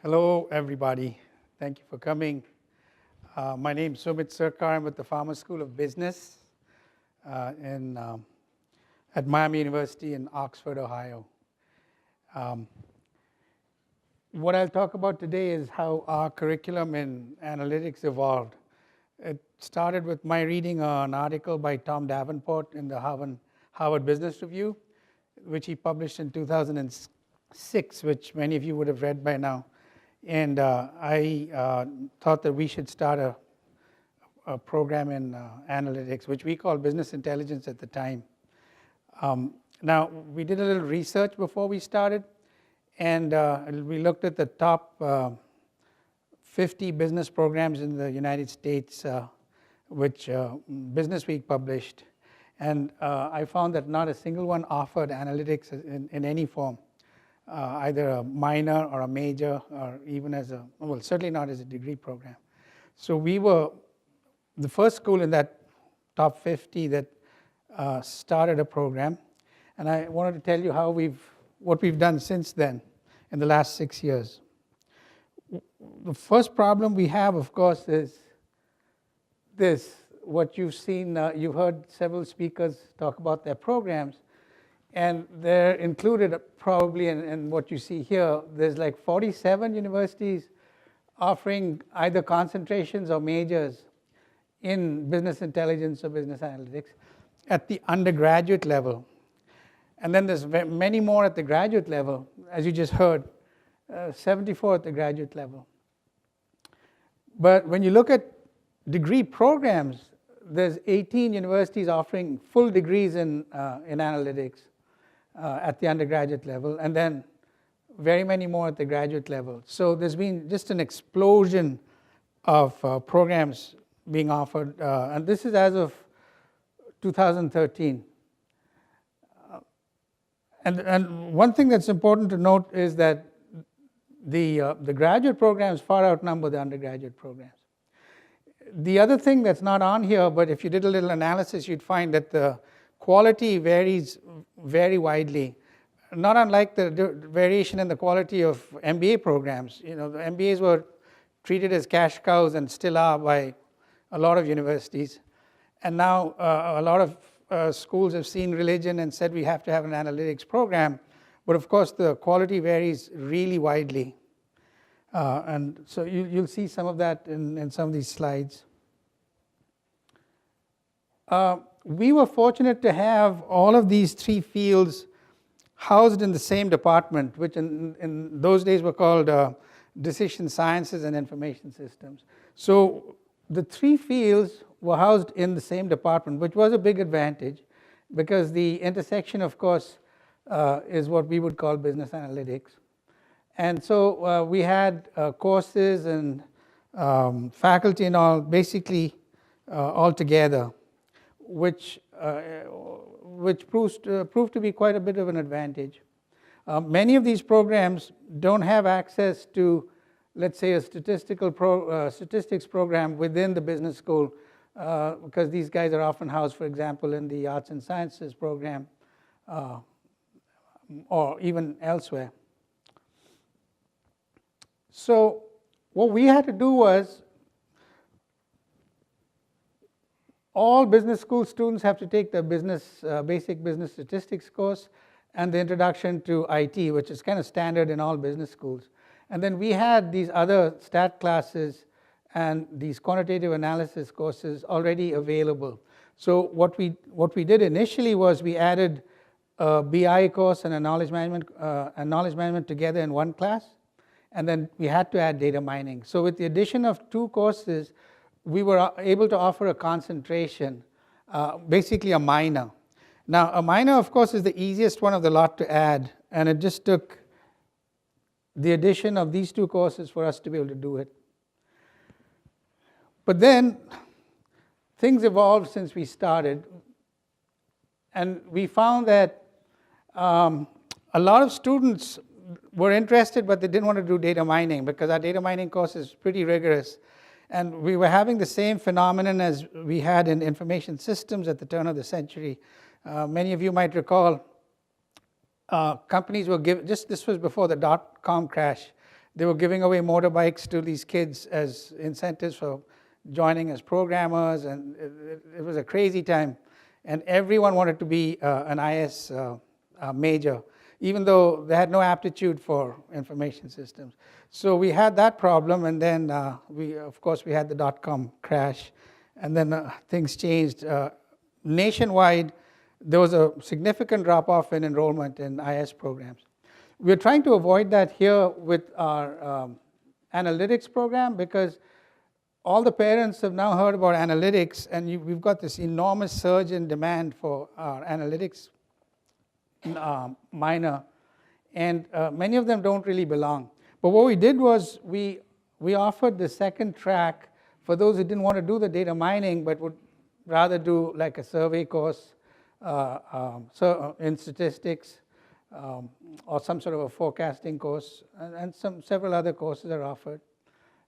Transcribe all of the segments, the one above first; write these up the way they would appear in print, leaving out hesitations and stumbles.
Hello, everybody. Thank you for coming. My name is Sumit, Sircar. I'm with the Farmer School of Business at Miami University in Oxford, Ohio. What I'll talk about today is how our curriculum in analytics evolved. It started with my reading an article by Tom Davenport in the Harvard Business Review, which he published in 2006, which many of you would have read by now. And I thought that we should start a program in analytics, which we called business intelligence at the time. Now, we did a little research before we started, and we looked at the top 50 business programs in the United States, which Business Week published. And I found that not a single one offered analytics in any form. Either a minor or a major, or even certainly not as a degree program. So we were the first school in that top 50 that started a program, and I wanted to tell you what we've done since then in the last 6 years. The first problem we have, of course, is this. What you've seen, you've heard several speakers talk about their programs. And they're included probably in what you see here. There's like 47 universities offering either concentrations or majors in business intelligence or business analytics at the undergraduate level. And then there's many more at the graduate level, as you just heard, 74 at the graduate level. But when you look at degree programs, there's 18 universities offering full degrees in analytics. At the undergraduate level, and then very many more at the graduate level. So there's been just an explosion of programs being offered, and this is as of 2013. And one thing that's important to note is that the graduate programs far outnumber the undergraduate programs. The other thing that's not on here, but if you did a little analysis, you'd find that the quality varies very widely, not unlike the variation in the quality of MBA programs. You know, the MBAs were treated as cash cows and still are by a lot of universities. And now a lot of schools have seen religion and said we have to have an analytics program. But of course, the quality varies really widely. And so you'll see some of that in some of these slides. We were fortunate to have all of these three fields housed in the same department, which in those days were called decision sciences and information systems. So the three fields were housed in the same department, which was a big advantage because the intersection, of course, is what we would call business analytics. And so we had courses and faculty and all basically all together, which proved to be quite a bit of an advantage. Many of these programs don't have access to, let's say, a statistics program within the business school, because these guys are often housed, for example, in the arts and sciences program or even elsewhere. So what we had to do was, all business school students have to take the basic business statistics course and the introduction to IT, which is kind of standard in all business schools. And then we had these other stat classes and these quantitative analysis courses already available. So what we did initially was we added a BI course and a knowledge management together in one class, and then we had to add data mining. So with the addition of two courses, we were able to offer a concentration, basically a minor. Now, a minor, of course, is the easiest one of the lot to add, and it just took the addition of these two courses for us to be able to do it. But then, things evolved since we started, and we found that a lot of students were interested, but they didn't want to do data mining because our data mining course is pretty rigorous. And we were having the same phenomenon as we had in information systems at the turn of the century. Many of you might recall companies were given, this was before the dot-com crash, They were giving away motorbikes to these kids as incentives for joining as programmers, and it was a crazy time. And everyone wanted to be an IS major, even though they had no aptitude for information systems. So we had that problem, and then of course, we had the dot-com crash, and then things changed. Nationwide, there was a significant drop-off in enrollment in IS programs. We're trying to avoid that here with our analytics program, because all the parents have now heard about analytics, and we've got this enormous surge in demand for our analytics minor, and many of them don't really belong. But what we did was we offered the second track for those who didn't want to do the data mining, but would rather do like a survey course in statistics, or some sort of a forecasting course, and several other courses are offered.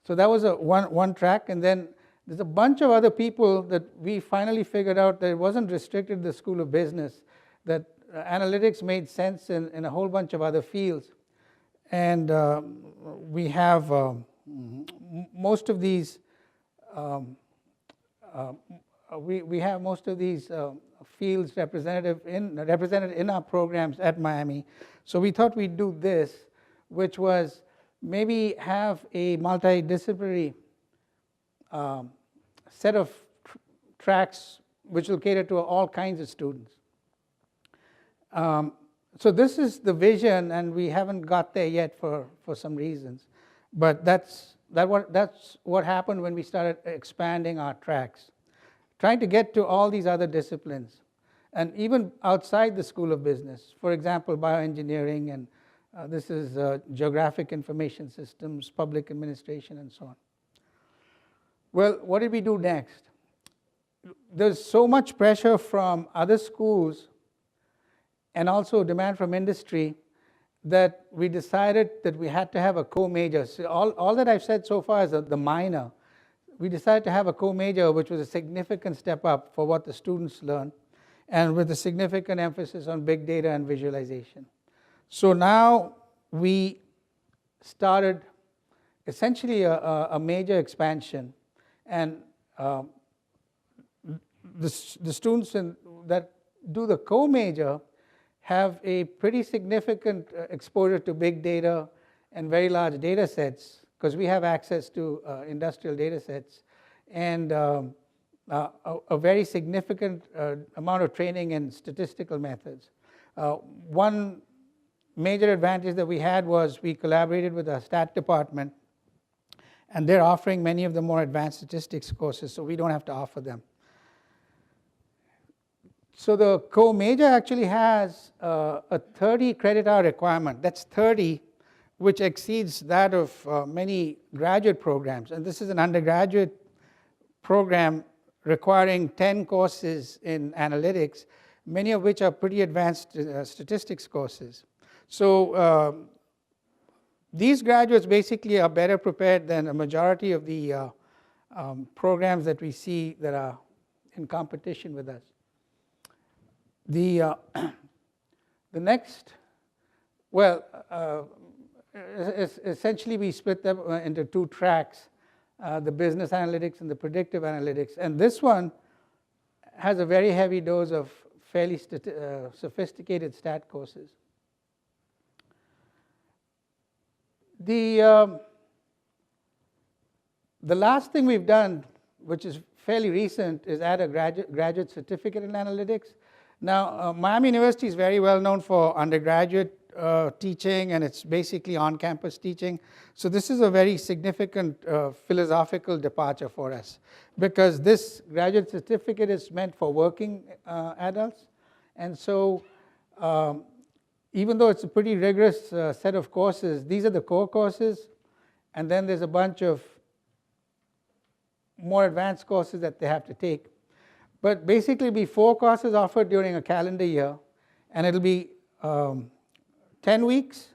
So that was one track, and then there's a bunch of other people that we finally figured out that it wasn't restricted to the School of Business, that analytics made sense in a whole bunch of other fields. And we have most of these we have most of these fields represented in our programs at Miami. So we thought we'd do this, which was maybe have a multidisciplinary set of tracks which will cater to all kinds of students. So this is the vision, and we haven't got there yet for some reasons. But that's what happened when we started expanding our tracks, trying to get to all these other disciplines, and even outside the School of Business. For example, bioengineering, and this is geographic information systems, public administration, and so on. Well, what did we do next? There's so much pressure from other schools and also demand from industry that we decided that we had to have a co-major. So all that I've said so far is the minor. We decided to have a co-major, which was a significant step up for what the students learn, and with a significant emphasis on big data and visualization. So now we started essentially a major expansion, and the students that do the co-major have a pretty significant exposure to big data and very large data sets, because we have access to industrial data sets, and a very significant amount of training in statistical methods. One major advantage that we had was we collaborated with our stat department, and they're offering many of the more advanced statistics courses, so we don't have to offer them. So the co-major actually has a 30 credit hour requirement. That's 30, which exceeds that of many graduate programs. And this is an undergraduate program requiring 10 courses in analytics, many of which are pretty advanced statistics courses. So these graduates basically are better prepared than a majority of the programs that we see that are in competition with us. The next, well, essentially we split them into two tracks, the business analytics and the predictive analytics. And this one has a very heavy dose of fairly sophisticated stat courses. The last thing we've done, which is fairly recent, is add a graduate certificate in analytics. Now, Miami University is very well known for undergraduate teaching, and it's basically on-campus teaching. So this is a very significant philosophical departure for us, because this graduate certificate is meant for working adults. And so even though it's a pretty rigorous set of courses, these are the core courses, and then there's a bunch of more advanced courses that they have to take. But basically, it'll be 4 courses offered during a calendar year, and it'll be 10 weeks,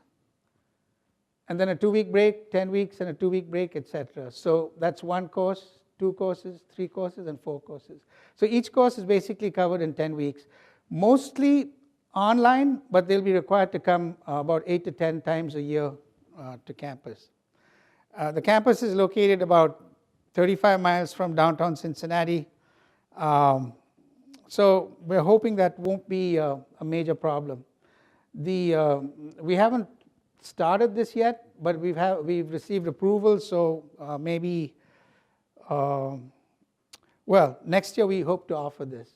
and then a 2-week break, 10 weeks, and a 2-week break, etc. So that's 1 course, 2 courses, 3 courses, and 4 courses. So each course is basically covered in 10 weeks, mostly online, but they'll be required to come about 8 to 10 times a year to campus. The campus is located about 35 miles from downtown Cincinnati. So we're hoping that won't be a major problem. We haven't started this yet, but we've received approval, so maybe, well, next year we hope to offer this.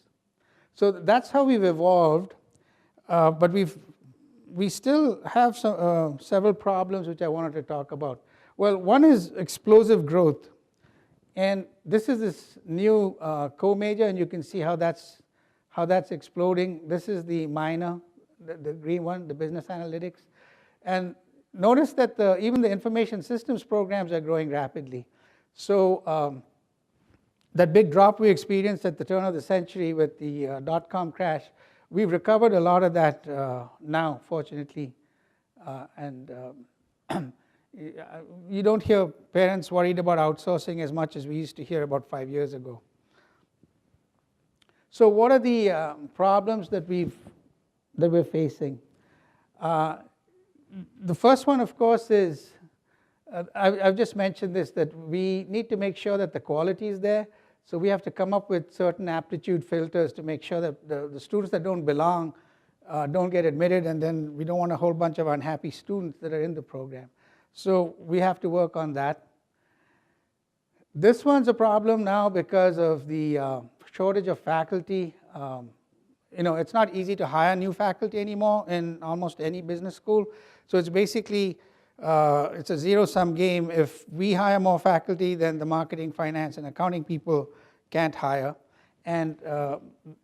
So that's how we've evolved, but we still have several problems which I wanted to talk about. Well, one is explosive growth. And this is this new CoMajor, and you can see how that's exploding. This is the minor, the green one, the business analytics. And notice that even the information systems programs are growing rapidly. So that big drop we experienced at the turn of the century with the dot-com crash, we've recovered a lot of that now, fortunately. And you don't hear parents worried about outsourcing as much as we used to hear about 5 years ago. So what are the problems that we're facing? The first one, of course, is I've just mentioned this, that we need to make sure that the quality is there. So we have to come up with certain aptitude filters to make sure that the students that don't belong don't get admitted, and then we don't want a whole bunch of unhappy students that are in the program. So we have to work on that. This one's a problem now because of the shortage of faculty. It's not easy to hire new faculty anymore in almost any business school. So it's basically, it's a zero-sum game. If we hire more faculty, then the marketing, finance, and accounting people can't hire. And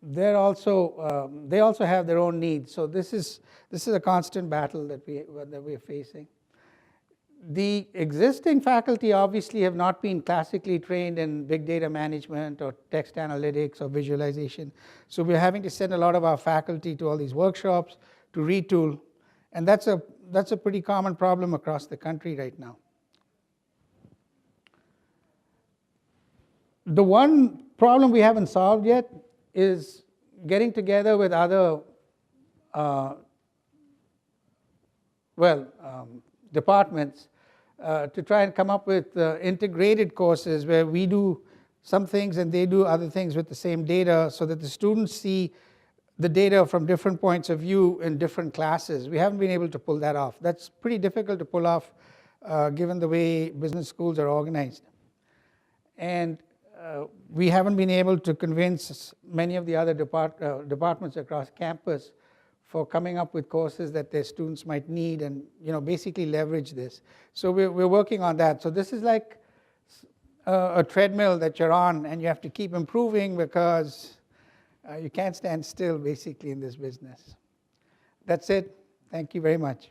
they also have their own needs. So this is a constant battle that we're facing. The existing faculty obviously have not been classically trained in big data management or text analytics or visualization. So we're having to send a lot of our faculty to all these workshops to retool. And that's a pretty common problem across the country right now. The one problem we haven't solved yet is getting together with other departments to try and come up with integrated courses where we do some things and they do other things with the same data, so that the students see the data from different points of view in different classes. We haven't been able to pull that off. That's pretty difficult to pull off given the way business schools are organized. And we haven't been able to convince many of the other departments across campus for coming up with courses that their students might need, and basically leverage this. So we're working on that. So this is like a treadmill that you're on, and you have to keep improving because you can't stand still basically in this business. That's it. Thank you very much.